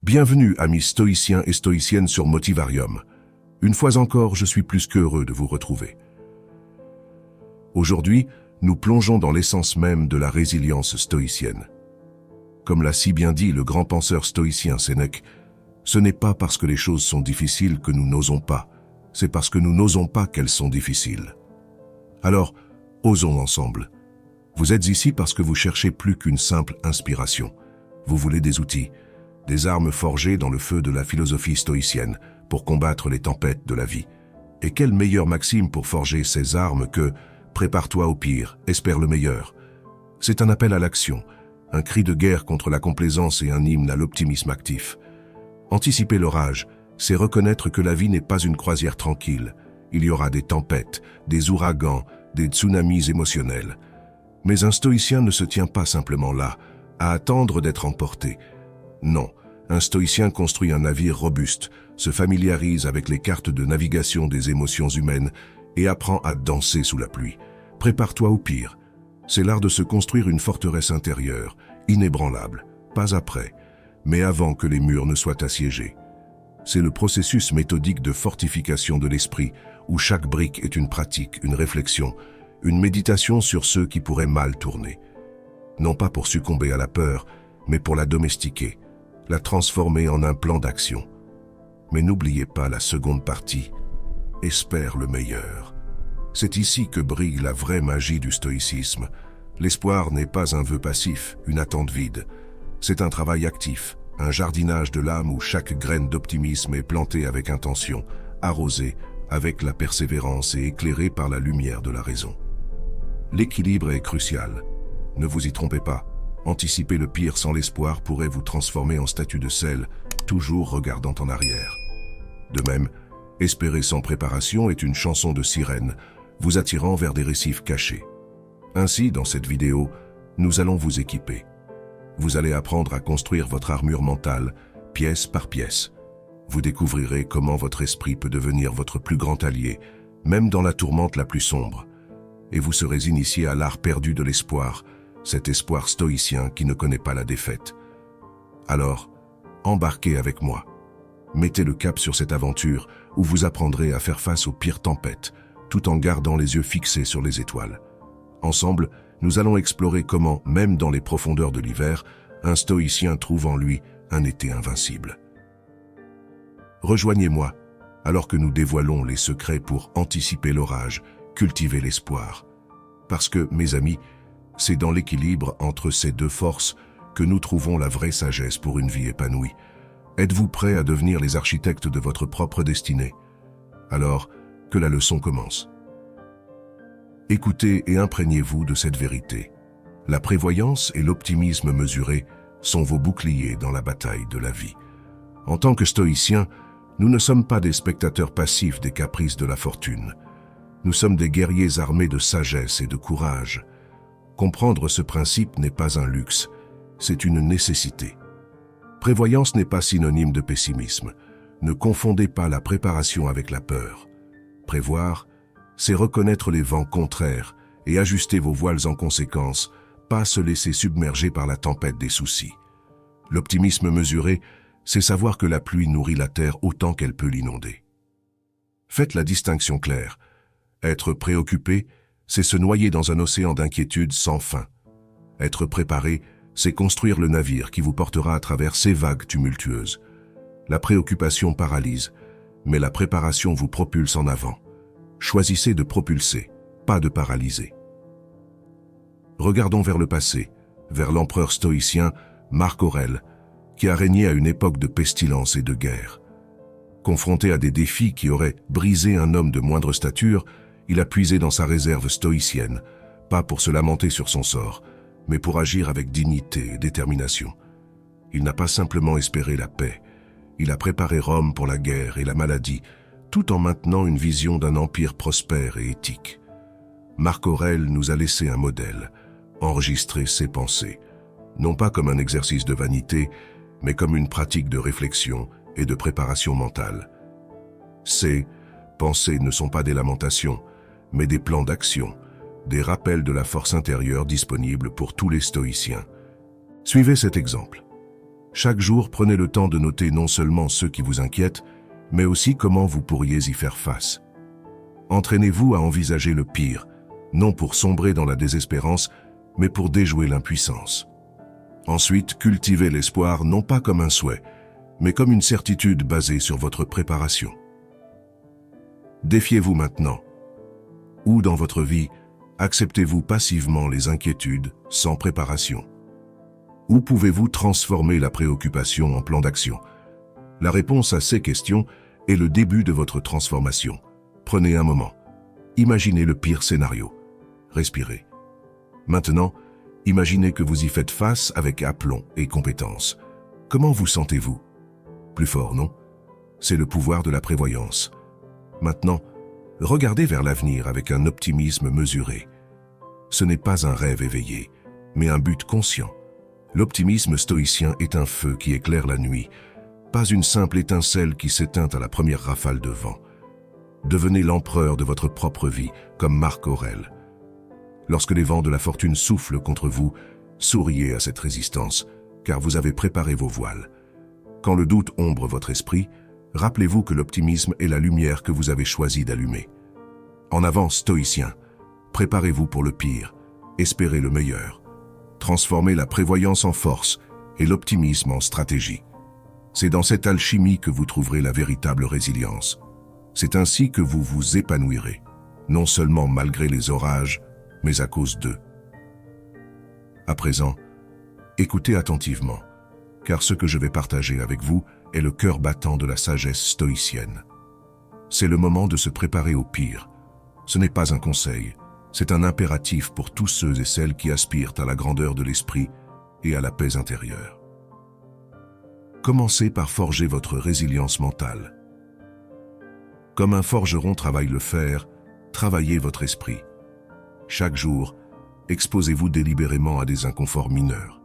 Bienvenue, amis stoïciens et stoïciennes sur Motivarium. Une fois encore, je suis plus qu'heureux de vous retrouver. Aujourd'hui, nous plongeons dans l'essence même de la résilience stoïcienne. Comme l'a si bien dit le grand penseur stoïcien Sénèque, ce n'est pas parce que les choses sont difficiles que nous n'osons pas, c'est parce que nous n'osons pas qu'elles sont difficiles. Alors, osons ensemble. Vous êtes ici parce que vous cherchez plus qu'une simple inspiration. Vous voulez des outils, des armes forgées dans le feu de la philosophie stoïcienne pour combattre les tempêtes de la vie. Et quelle meilleure maxime pour forger ces armes que « prépare-toi au pire, espère le meilleur ». C'est un appel à l'action, un cri de guerre contre la complaisance et un hymne à l'optimisme actif. Anticiper l'orage, c'est reconnaître que la vie n'est pas une croisière tranquille. Il y aura des tempêtes, des ouragans, des tsunamis émotionnels. Mais un stoïcien ne se tient pas simplement là, à attendre d'être emporté. Non, un stoïcien construit un navire robuste, se familiarise avec les cartes de navigation des émotions humaines et apprend à danser sous la pluie. Prépare-toi au pire. C'est l'art de se construire une forteresse intérieure, inébranlable, pas après, mais avant que les murs ne soient assiégés. C'est le processus méthodique de fortification de l'esprit, où chaque brique est une pratique, une réflexion, une méditation sur ceux qui pourraient mal tourner. Non pas pour succomber à la peur, mais pour la domestiquer, la transformer en un plan d'action. Mais n'oubliez pas la seconde partie, espère le meilleur. C'est ici que brille la vraie magie du stoïcisme. L'espoir n'est pas un vœu passif, une attente vide. C'est un travail actif, un jardinage de l'âme où chaque graine d'optimisme est plantée avec intention, arrosée avec la persévérance et éclairée par la lumière de la raison. L'équilibre est crucial. Ne vous y trompez pas. Anticiper le pire sans l'espoir pourrait vous transformer en statue de sel, toujours regardant en arrière. De même, espérer sans préparation est une chanson de sirène, vous attirant vers des récifs cachés. Ainsi, dans cette vidéo, nous allons vous équiper. Vous allez apprendre à construire votre armure mentale, pièce par pièce. Vous découvrirez comment votre esprit peut devenir votre plus grand allié, même dans la tourmente la plus sombre. Et vous serez initié à l'art perdu de l'espoir, cet espoir stoïcien qui ne connaît pas la défaite. Alors, embarquez avec moi. Mettez le cap sur cette aventure où vous apprendrez à faire face aux pires tempêtes, tout en gardant les yeux fixés sur les étoiles. Ensemble, nous allons explorer comment, même dans les profondeurs de l'hiver, un stoïcien trouve en lui un été invincible. Rejoignez-moi, alors que nous dévoilons les secrets pour anticiper l'orage, cultiver l'espoir. Parce que, mes amis, c'est dans l'équilibre entre ces deux forces que nous trouvons la vraie sagesse pour une vie épanouie. Êtes-vous prêts à devenir les architectes de votre propre destinée? Alors, que la leçon commence. Écoutez et imprégnez-vous de cette vérité. La prévoyance et l'optimisme mesuré sont vos boucliers dans la bataille de la vie. En tant que stoïciens, nous ne sommes pas des spectateurs passifs des caprices de la fortune. Nous sommes des guerriers armés de sagesse et de courage. Comprendre ce principe n'est pas un luxe, c'est une nécessité. Prévoyance n'est pas synonyme de pessimisme. Ne confondez pas la préparation avec la peur. Prévoir, c'est reconnaître les vents contraires et ajuster vos voiles en conséquence, pas se laisser submerger par la tempête des soucis. L'optimisme mesuré, c'est savoir que la pluie nourrit la terre autant qu'elle peut l'inonder. Faites la distinction claire. Être préoccupé, c'est se noyer dans un océan d'inquiétude sans fin. Être préparé, c'est construire le navire qui vous portera à travers ces vagues tumultueuses. La préoccupation paralyse, mais la préparation vous propulse en avant. Choisissez de propulser, pas de paralyser. Regardons vers le passé, vers l'empereur stoïcien Marc Aurèle, qui a régné à une époque de pestilence et de guerre. Confronté à des défis qui auraient brisé un homme de moindre stature, il a puisé dans sa réserve stoïcienne, pas pour se lamenter sur son sort, mais pour agir avec dignité et détermination. Il n'a pas simplement espéré la paix, il a préparé Rome pour la guerre et la maladie, tout en maintenant une vision d'un empire prospère et éthique. Marc Aurèle nous a laissé un modèle, enregistrer ses pensées, non pas comme un exercice de vanité, mais comme une pratique de réflexion et de préparation mentale. Ces pensées ne sont pas des lamentations, mais des plans d'action, des rappels de la force intérieure disponible pour tous les stoïciens. Suivez cet exemple. Chaque jour, prenez le temps de noter non seulement ce qui vous inquiète, mais aussi comment vous pourriez y faire face. Entraînez-vous à envisager le pire, non pour sombrer dans la désespérance, mais pour déjouer l'impuissance. Ensuite, cultivez l'espoir non pas comme un souhait, mais comme une certitude basée sur votre préparation. Défiez-vous maintenant. Où dans votre vie acceptez-vous passivement les inquiétudes sans préparation? Où pouvez-vous transformer la préoccupation en plan d'action? La réponse à ces questions est le début de votre transformation. Prenez un moment. Imaginez le pire scénario. Respirez. Maintenant, imaginez que vous y faites face avec aplomb et compétence. Comment vous sentez-vous? Plus fort, non? C'est le pouvoir de la prévoyance. Maintenant, regardez vers l'avenir avec un optimisme mesuré. Ce n'est pas un rêve éveillé, mais un but conscient. L'optimisme stoïcien est un feu qui éclaire la nuit, pas une simple étincelle qui s'éteint à la première rafale de vent. Devenez l'empereur de votre propre vie, comme Marc Aurèle. Lorsque les vents de la fortune soufflent contre vous, souriez à cette résistance, car vous avez préparé vos voiles. Quand le doute ombre votre esprit, rappelez-vous que l'optimisme est la lumière que vous avez choisi d'allumer. En avant, stoïcien, préparez-vous pour le pire, espérez le meilleur. Transformez la prévoyance en force et l'optimisme en stratégie. C'est dans cette alchimie que vous trouverez la véritable résilience. C'est ainsi que vous vous épanouirez, non seulement malgré les orages, mais à cause d'eux. À présent, écoutez attentivement, car ce que je vais partager avec vous est le cœur battant de la sagesse stoïcienne. C'est le moment de se préparer au pire. Ce n'est pas un conseil, c'est un impératif pour tous ceux et celles qui aspirent à la grandeur de l'esprit et à la paix intérieure. Commencez par forger votre résilience mentale. Comme un forgeron travaille le fer, travaillez votre esprit. Chaque jour, exposez-vous délibérément à des inconforts mineurs.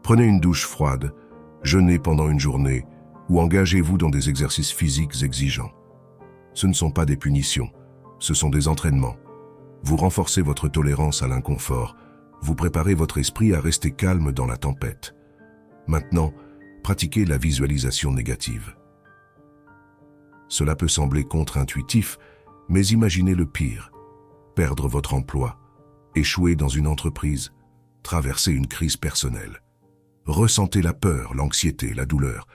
Prenez une douche froide, jeûnez pendant une journée ou engagez-vous dans des exercices physiques exigeants. Ce ne sont pas des punitions, ce sont des entraînements. Vous renforcez votre tolérance à l'inconfort, vous préparez votre esprit à rester calme dans la tempête. Maintenant, pratiquez la visualisation négative. Cela peut sembler contre-intuitif, mais imaginez le pire. Perdre votre emploi, échouer dans une entreprise, traverser une crise personnelle. Ressentez la peur, l'anxiété, la douleur.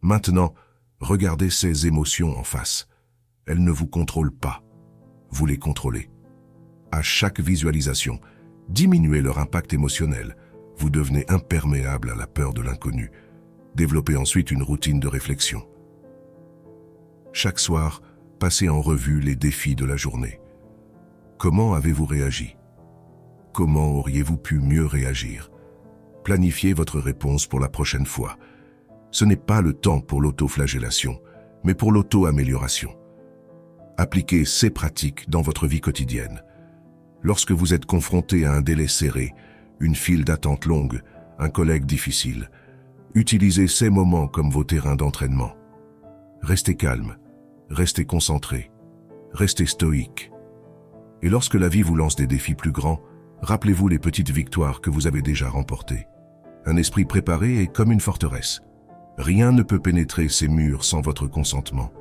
Maintenant, regardez ces émotions en face. Elles ne vous contrôlent pas. Vous les contrôlez. À chaque visualisation, diminuez leur impact émotionnel. Vous devenez imperméable à la peur de l'inconnu. Développez ensuite une routine de réflexion. Chaque soir, passez en revue les défis de la journée. Comment avez-vous réagi? Comment auriez-vous pu mieux réagir? Planifiez votre réponse pour la prochaine fois. Ce n'est pas le temps pour l'autoflagellation, mais pour l'auto-amélioration. Appliquez ces pratiques dans votre vie quotidienne. Lorsque vous êtes confronté à un délai serré, une file d'attente longue, un collègue difficile, utilisez ces moments comme vos terrains d'entraînement. Restez calme, restez concentré, restez stoïque. Et lorsque la vie vous lance des défis plus grands, rappelez-vous les petites victoires que vous avez déjà remportées. Un esprit préparé est comme une forteresse. Rien ne peut pénétrer ces murs sans votre consentement.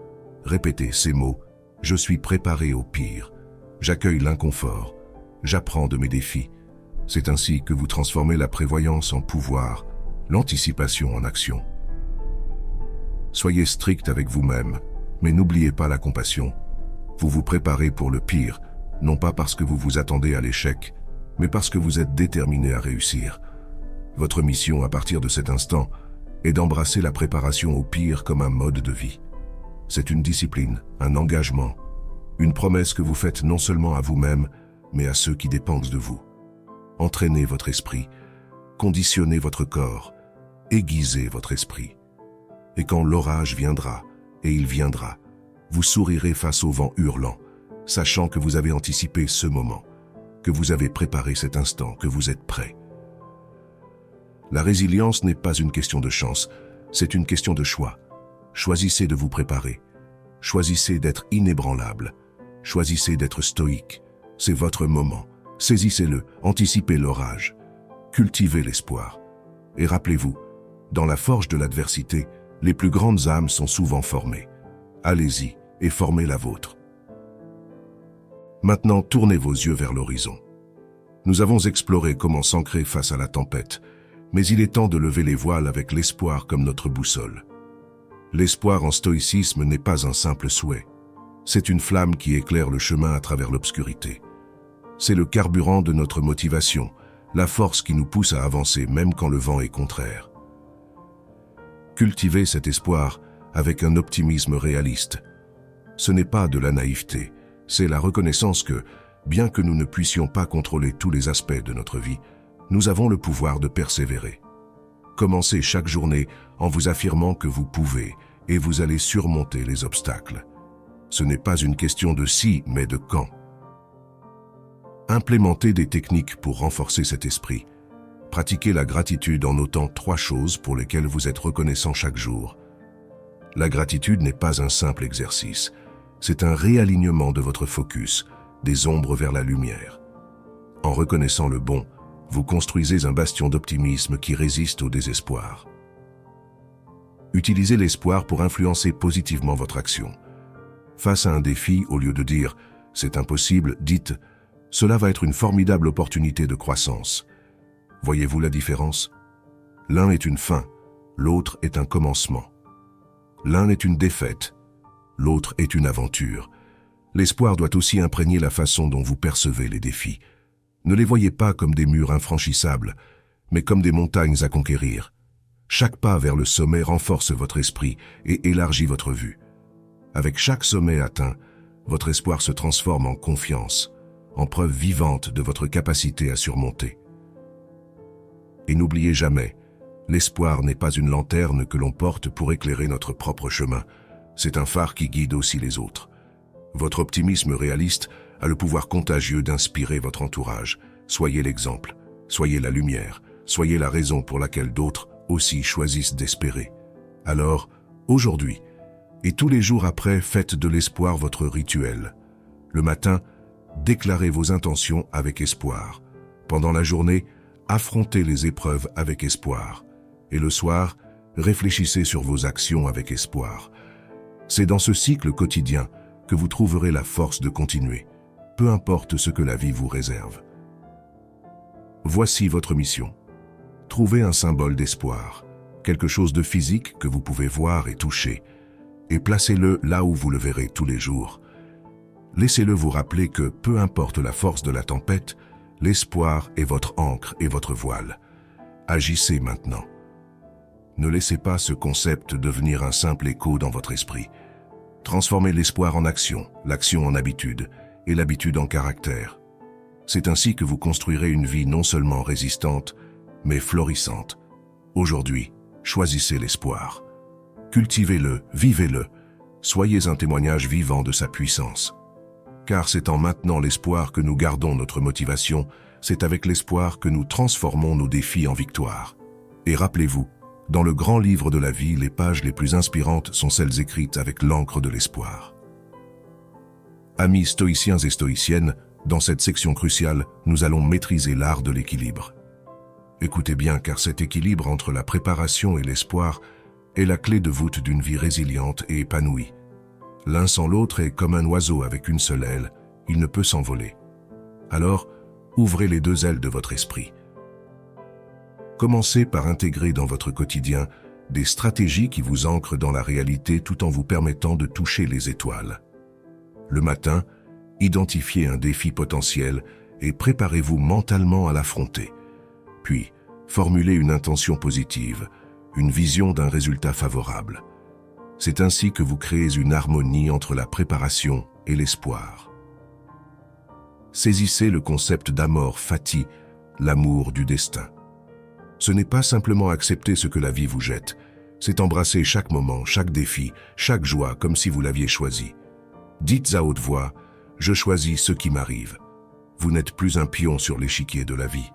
Répétez ces mots. Je suis préparé au pire. J'accueille l'inconfort. J'apprends de mes défis. C'est ainsi que vous transformez la prévoyance en pouvoir, l'anticipation en action. Soyez strict avec vous-même, mais n'oubliez pas la compassion. Vous vous préparez pour le pire, non pas parce que vous vous attendez à l'échec, mais parce que vous êtes déterminé à réussir. Votre mission à partir de cet instant est d'embrasser la préparation au pire comme un mode de vie. C'est une discipline, un engagement, une promesse que vous faites non seulement à vous-même, mais à ceux qui dépendent de vous. Entraînez votre esprit, conditionnez votre corps, aiguisez votre esprit. Et quand l'orage viendra, et il viendra, vous sourirez face au vent hurlant, sachant que vous avez anticipé ce moment, que vous avez préparé cet instant, que vous êtes prêt. La résilience n'est pas une question de chance, c'est une question de choix. Choisissez de vous préparer. Choisissez d'être inébranlable. Choisissez d'être stoïque. C'est votre moment. Saisissez-le, anticipez l'orage. Cultivez l'espoir. Et rappelez-vous, Dans la forge de l'adversité, les plus grandes âmes sont souvent formées. Allez-y et formez la vôtre. Maintenant, tournez vos yeux vers l'horizon. Nous avons exploré comment s'ancrer face à la tempête, mais il est temps de lever les voiles avec l'espoir comme notre boussole. L'espoir en stoïcisme n'est pas un simple souhait. C'est une flamme qui éclaire le chemin à travers l'obscurité. C'est le carburant de notre motivation, la force qui nous pousse à avancer même quand le vent est contraire. Cultivez cet espoir avec un optimisme réaliste. Ce n'est pas de la naïveté, c'est la reconnaissance que, bien que nous ne puissions pas contrôler tous les aspects de notre vie, nous avons le pouvoir de persévérer. Commencez chaque journée en vous affirmant que vous pouvez et vous allez surmonter les obstacles. Ce n'est pas une question de si, mais de quand. Implémentez des techniques pour renforcer cet esprit. Pratiquez la gratitude en notant 3 choses pour lesquelles vous êtes reconnaissant chaque jour. La gratitude n'est pas un simple exercice, c'est un réalignement de votre focus, des ombres vers la lumière. En reconnaissant le bon, vous construisez un bastion d'optimisme qui résiste au désespoir. Utilisez l'espoir pour influencer positivement votre action. Face à un défi, au lieu de dire « c'est impossible », dites « cela va être une formidable opportunité de croissance ». Voyez-vous la différence? L'un est une fin, l'autre est un commencement. L'un est une défaite, l'autre est une aventure. L'espoir doit aussi imprégner la façon dont vous percevez les défis. Ne les voyez pas comme des murs infranchissables, mais comme des montagnes à conquérir. Chaque pas vers le sommet renforce votre esprit et élargit votre vue. Avec chaque sommet atteint, votre espoir se transforme en confiance, en preuve vivante de votre capacité à surmonter. Et n'oubliez jamais, l'espoir n'est pas une lanterne que l'on porte pour éclairer notre propre chemin, c'est un phare qui guide aussi les autres. Votre optimisme réaliste a le pouvoir contagieux d'inspirer votre entourage. Soyez l'exemple, soyez la lumière, soyez la raison pour laquelle d'autres aussi choisissent d'espérer. Alors, aujourd'hui, et tous les jours après, faites de l'espoir votre rituel. Le matin, déclarez vos intentions avec espoir. Pendant la journée, affrontez les épreuves avec espoir. Et le soir, réfléchissez sur vos actions avec espoir. C'est dans ce cycle quotidien que vous trouverez la force de continuer, peu importe ce que la vie vous réserve. Voici votre mission. Trouvez un symbole d'espoir, quelque chose de physique que vous pouvez voir et toucher, et placez-le là où vous le verrez tous les jours. Laissez-le vous rappeler que, peu importe la force de la tempête, l'espoir est votre ancre et votre voile. Agissez maintenant. Ne laissez pas ce concept devenir un simple écho dans votre esprit. Transformez l'espoir en action, l'action en habitude, et l'habitude en caractère. C'est ainsi que vous construirez une vie non seulement résistante, mais florissante. Aujourd'hui, choisissez l'espoir. Cultivez-le, vivez-le. Soyez un témoignage vivant de sa puissance. Car c'est en maintenant l'espoir que nous gardons notre motivation, c'est avec l'espoir que nous transformons nos défis en victoire. Et rappelez-vous, dans le grand livre de la vie, les pages les plus inspirantes sont celles écrites avec l'encre de l'espoir. Amis stoïciens et stoïciennes, dans cette section cruciale, nous allons maîtriser l'art de l'équilibre. Écoutez bien, car cet équilibre entre la préparation et l'espoir est la clé de voûte d'une vie résiliente et épanouie. L'un sans l'autre est comme un oiseau avec une seule aile, il ne peut s'envoler. Alors, ouvrez les 2 ailes de votre esprit. Commencez par intégrer dans votre quotidien des stratégies qui vous ancrent dans la réalité tout en vous permettant de toucher les étoiles. Le matin, identifiez un défi potentiel et préparez-vous mentalement à l'affronter. Puis, formulez une intention positive, une vision d'un résultat favorable. C'est ainsi que vous créez une harmonie entre la préparation et l'espoir. Saisissez le concept d'amor fati, l'amour du destin. Ce n'est pas simplement accepter ce que la vie vous jette, c'est embrasser chaque moment, chaque défi, chaque joie comme si vous l'aviez choisi. Dites à haute voix, « Je choisis ce qui m'arrive ». Vous n'êtes plus un pion sur l'échiquier de la vie.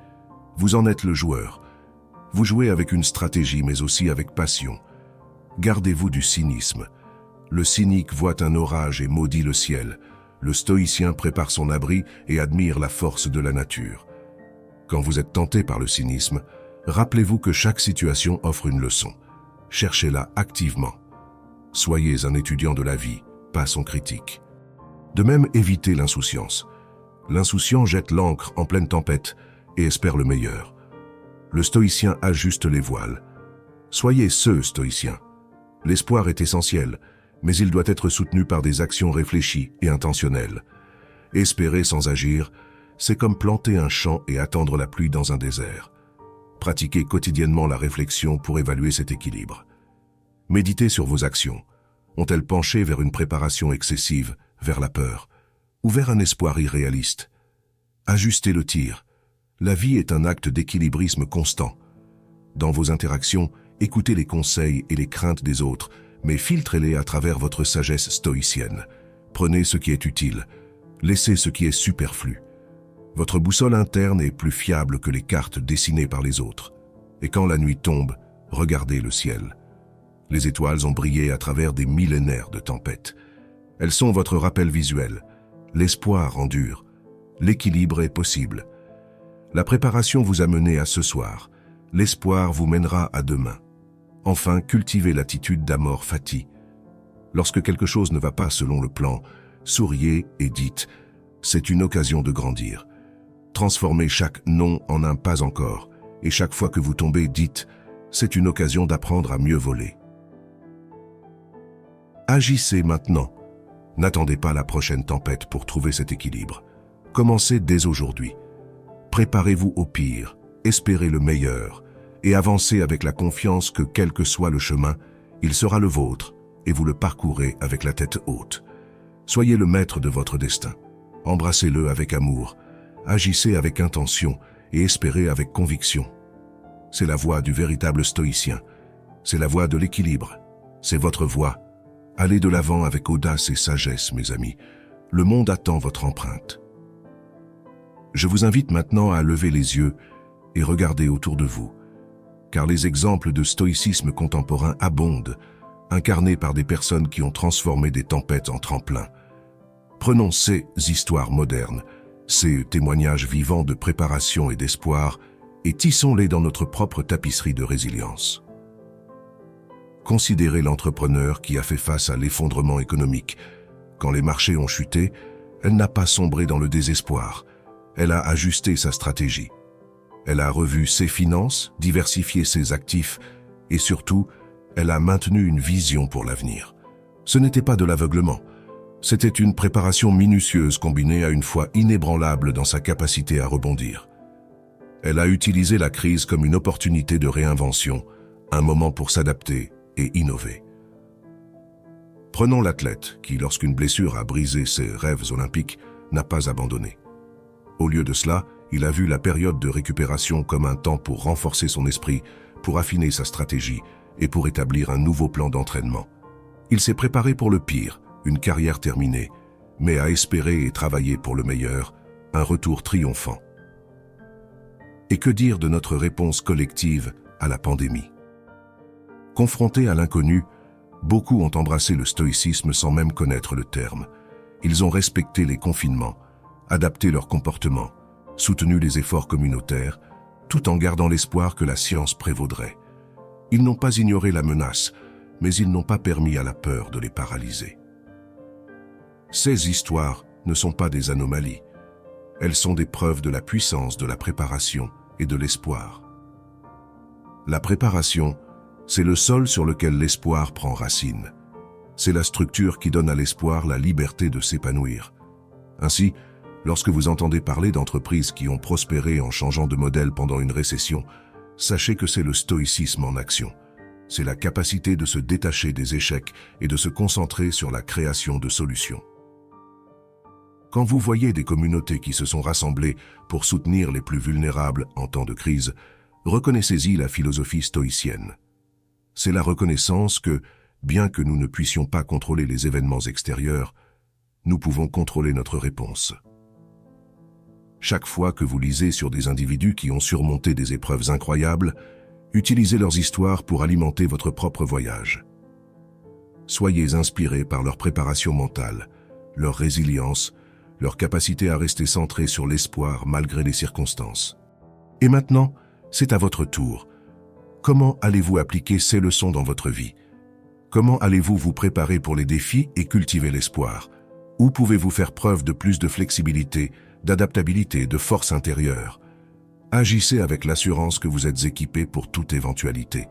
Vous en êtes le joueur. Vous jouez avec une stratégie mais aussi avec passion. Gardez-vous du cynisme. Le cynique voit un orage et maudit le ciel. Le stoïcien prépare son abri et admire la force de la nature. Quand vous êtes tenté par le cynisme, Rappelez-vous que chaque situation offre une leçon. Cherchez-la activement. Soyez un étudiant de la vie, pas son critique. De même, évitez l'insouciance. L'insouciant jette l'ancre en pleine tempête et espère le meilleur. Le stoïcien ajuste les voiles. Soyez ce stoïcien. L'espoir est essentiel, mais il doit être soutenu par des actions réfléchies et intentionnelles. Espérer sans agir, c'est comme planter un champ et attendre la pluie dans un désert. Pratiquez quotidiennement la réflexion pour évaluer cet équilibre. Méditez sur vos actions. Ont-elles penché vers une préparation excessive, vers la peur, ou vers un espoir irréaliste? Ajustez le tir. La vie est un acte d'équilibrisme constant. Dans vos interactions, écoutez les conseils et les craintes des autres, mais filtrez-les à travers votre sagesse stoïcienne. Prenez ce qui est utile, laissez ce qui est superflu. Votre boussole interne est plus fiable que les cartes dessinées par les autres. Et quand la nuit tombe, regardez le ciel. Les étoiles ont brillé à travers des millénaires de tempêtes. Elles sont votre rappel visuel. L'espoir endure. L'équilibre est possible. La préparation vous a mené à ce soir. L'espoir vous mènera à demain. Enfin, cultivez l'attitude d'amor fati. Lorsque quelque chose ne va pas selon le plan, souriez et dites « c'est une occasion de grandir ». Transformez chaque non en un pas encore, et chaque fois que vous tombez, dites « c'est une occasion d'apprendre à mieux voler ». Agissez maintenant. N'attendez pas la prochaine tempête pour trouver cet équilibre. Commencez dès aujourd'hui. Préparez-vous au pire, espérez le meilleur, et avancez avec la confiance que quel que soit le chemin, il sera le vôtre, et vous le parcourez avec la tête haute. Soyez le maître de votre destin. Embrassez-le avec amour, agissez avec intention et espérez avec conviction. C'est la voie du véritable stoïcien. C'est la voie de l'équilibre. C'est votre voie. Allez de l'avant avec audace et sagesse, mes amis. Le monde attend votre empreinte. Je vous invite maintenant à lever les yeux et regarder autour de vous, car les exemples de stoïcisme contemporain abondent, incarnés par des personnes qui ont transformé des tempêtes en tremplins. Prenons ces histoires modernes, ces témoignages vivants de préparation et d'espoir, et tissons-les dans notre propre tapisserie de résilience. Considérez l'entrepreneur qui a fait face à l'effondrement économique. Quand les marchés ont chuté, elle n'a pas sombré dans le désespoir. Elle a ajusté sa stratégie. Elle a revu ses finances, diversifié ses actifs et surtout, elle a maintenu une vision pour l'avenir. Ce n'était pas de l'aveuglement. C'était une préparation minutieuse combinée à une foi inébranlable dans sa capacité à rebondir. Elle a utilisé la crise comme une opportunité de réinvention, un moment pour s'adapter et innover. Prenons l'athlète qui, lorsqu'une blessure a brisé ses rêves olympiques, n'a pas abandonné. Au lieu de cela, il a vu la période de récupération comme un temps pour renforcer son esprit, pour affiner sa stratégie et pour établir un nouveau plan d'entraînement. Il s'est préparé pour le pire, une carrière terminée, mais a espéré et travaillé pour le meilleur, un retour triomphant. Et que dire de notre réponse collective à la pandémie? Confrontés à l'inconnu, beaucoup ont embrassé le stoïcisme sans même connaître le terme. Ils ont respecté les confinements, adapté leur comportement, soutenu les efforts communautaires, tout en gardant l'espoir que la science prévaudrait. Ils n'ont pas ignoré la menace, mais ils n'ont pas permis à la peur de les paralyser. Ces histoires ne sont pas des anomalies. Elles sont des preuves de la puissance de la préparation et de l'espoir. La préparation, c'est le sol sur lequel l'espoir prend racine. C'est la structure qui donne à l'espoir la liberté de s'épanouir. Ainsi, lorsque vous entendez parler d'entreprises qui ont prospéré en changeant de modèle pendant une récession, sachez que c'est le stoïcisme en action. C'est la capacité de se détacher des échecs et de se concentrer sur la création de solutions. Quand vous voyez des communautés qui se sont rassemblées pour soutenir les plus vulnérables en temps de crise, reconnaissez-y la philosophie stoïcienne. C'est la reconnaissance que, bien que nous ne puissions pas contrôler les événements extérieurs, nous pouvons contrôler notre réponse. Chaque fois que vous lisez sur des individus qui ont surmonté des épreuves incroyables, utilisez leurs histoires pour alimenter votre propre voyage. Soyez inspirés par leur préparation mentale, leur résilience, leur capacité à rester centrés sur l'espoir malgré les circonstances. Et maintenant, C'est à votre tour. Comment allez-vous appliquer ces leçons dans votre vie? Comment allez-vous vous préparer pour les défis et cultiver l'espoir? Où pouvez-vous faire preuve de plus de flexibilité, d'adaptabilité, de force intérieure? Agissez avec l'assurance que vous êtes équipé pour toute éventualité.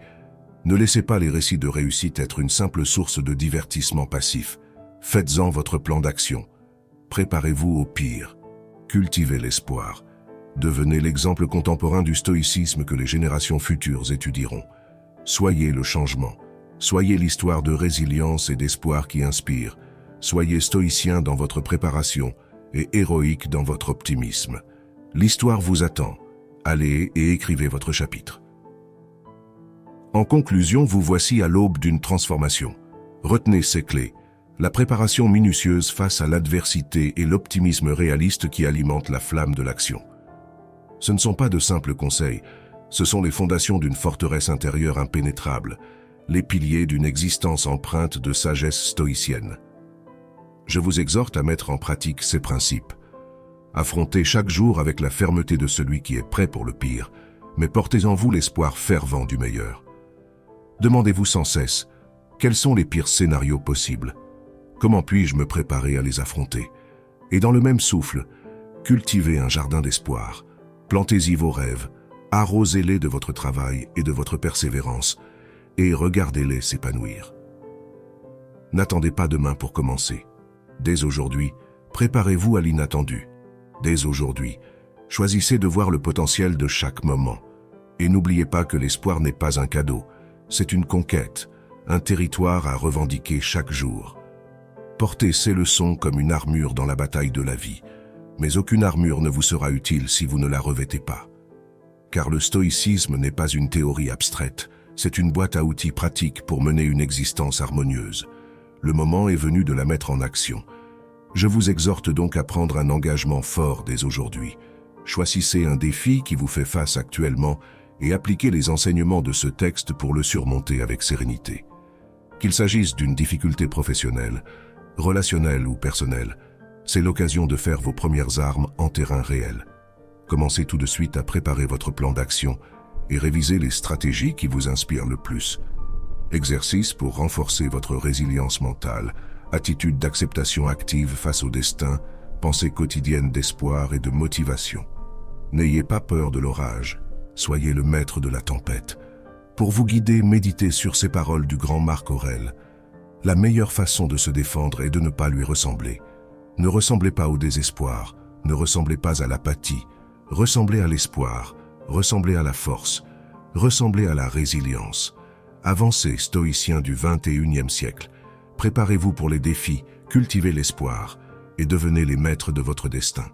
Ne laissez pas les récits de réussite être une simple source de divertissement passif. Faites-en votre plan d'action. Préparez-vous au pire. Cultivez l'espoir. Devenez l'exemple contemporain du stoïcisme que les générations futures étudieront. Soyez le changement. Soyez l'histoire de résilience et d'espoir qui inspire. Soyez stoïcien dans votre préparation et héroïque dans votre optimisme. L'histoire vous attend. Allez et écrivez votre chapitre. En conclusion, vous voici à l'aube d'une transformation. Retenez ces clés. La préparation minutieuse face à l'adversité et l'optimisme réaliste qui alimentent la flamme de l'action. Ce ne sont pas de simples conseils, ce sont les fondations d'une forteresse intérieure impénétrable, les piliers d'une existence empreinte de sagesse stoïcienne. Je vous exhorte à mettre en pratique ces principes. Affrontez chaque jour avec la fermeté de celui qui est prêt pour le pire, mais portez en vous l'espoir fervent du meilleur. Demandez-vous sans cesse, quels sont les pires scénarios possibles? Comment puis-je me préparer à les affronter? Et dans le même souffle, cultivez un jardin d'espoir. Plantez-y vos rêves, arrosez-les de votre travail et de votre persévérance, et regardez-les s'épanouir. N'attendez pas demain pour commencer. Dès aujourd'hui, préparez-vous à l'inattendu. Dès aujourd'hui, choisissez de voir le potentiel de chaque moment. Et n'oubliez pas que l'espoir n'est pas un cadeau, c'est une conquête, un territoire à revendiquer chaque jour. Portez ces leçons comme une armure dans la bataille de la vie, mais aucune armure ne vous sera utile si vous ne la revêtez pas. Car le stoïcisme n'est pas une théorie abstraite, c'est une boîte à outils pratique pour mener une existence harmonieuse. Le moment est venu de la mettre en action. Je vous exhorte donc à prendre un engagement fort dès aujourd'hui. Choisissez un défi qui vous fait face actuellement et appliquez les enseignements de ce texte pour le surmonter avec sérénité. Qu'il s'agisse d'une difficulté professionnelle, relationnelle ou personnelle, c'est l'occasion de faire vos premières armes en terrain réel. Commencez tout de suite à préparer votre plan d'action et révisez les stratégies qui vous inspirent le plus. Exercice pour renforcer votre résilience mentale, attitude d'acceptation active face au destin, pensée quotidienne d'espoir et de motivation. N'ayez pas peur de l'orage, soyez le maître de la tempête. Pour vous guider, méditez sur ces paroles du grand Marc Aurèle. La meilleure façon de se défendre est de ne pas lui ressembler. Ne ressemblez pas au désespoir, ne ressemblez pas à l'apathie, ressemblez à l'espoir, ressemblez à la force, ressemblez à la résilience. Avancez, stoïciens du XXIe siècle. Préparez-vous pour les défis, cultivez l'espoir et devenez les maîtres de votre destin.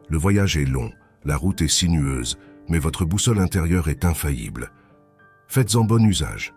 Le voyage est long, la route est sinueuse, mais votre boussole intérieure est infaillible. Faites-en bon usage.